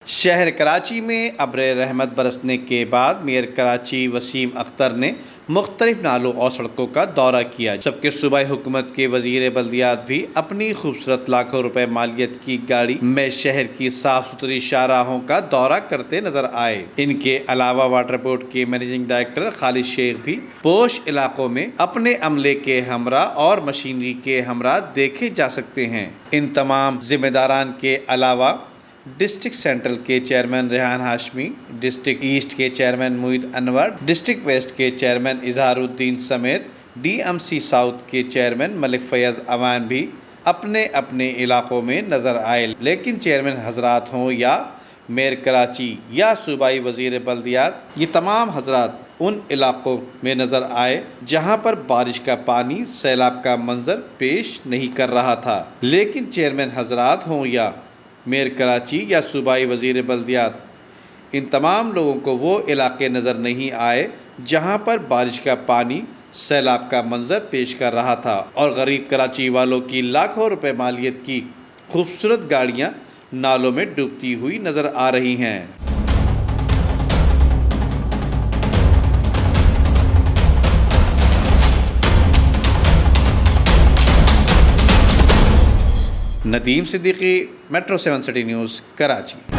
شہر کراچی میں ابر رحمت برسنے کے بعد میئر کراچی وسیم اختر نے مختلف نالوں اور سڑکوں کا دورہ کیا، جبکہ صوبائی حکومت کے وزیر بلدیات بھی اپنی خوبصورت لاکھوں روپے مالیت کی گاڑی میں شہر کی صاف ستھری شاہراہوں کا دورہ کرتے نظر آئے۔ ان کے علاوہ واٹر بورڈ کے منیجنگ ڈائریکٹر خالد شیخ بھی پوش علاقوں میں اپنے عملے کے ہمراہ اور مشینری کے ہمراہ دیکھے جا سکتے ہیں۔ ان تمام ذمہ داران کے علاوہ ڈسٹرکٹ سینٹرل کے chairman Rehan Hashmi, district east کے chairman Moeed Anwar, district west کے چیئرمین اظہار الدین سمیت ڈی ایم سی ساؤتھ کے چیئرمین ملک فیاض امان بھی اپنے اپنے علاقوں میں نظر آئے، لیکن چیئرمین حضرات ہوں یا میئر کراچی یا صوبائی وزیر بلدیات، یہ تمام حضرات ان علاقوں میں نظر آئے جہاں پر بارش کا پانی سیلاب کا منظر پیش نہیں کر رہا تھا۔ لیکن چیئرمین حضرات ہوں یا میئر کراچی یا صوبائی وزیر بلدیات، ان تمام لوگوں کو وہ علاقے نظر نہیں آئے جہاں پر بارش کا پانی سیلاب کا منظر پیش کر رہا تھا اور غریب کراچی والوں کی لاکھوں روپے مالیت کی خوبصورت گاڑیاں نالوں میں ڈوبتی ہوئی نظر آ رہی ہیں۔ Nadeem Siddiqui, metro 7 city news, Karachi.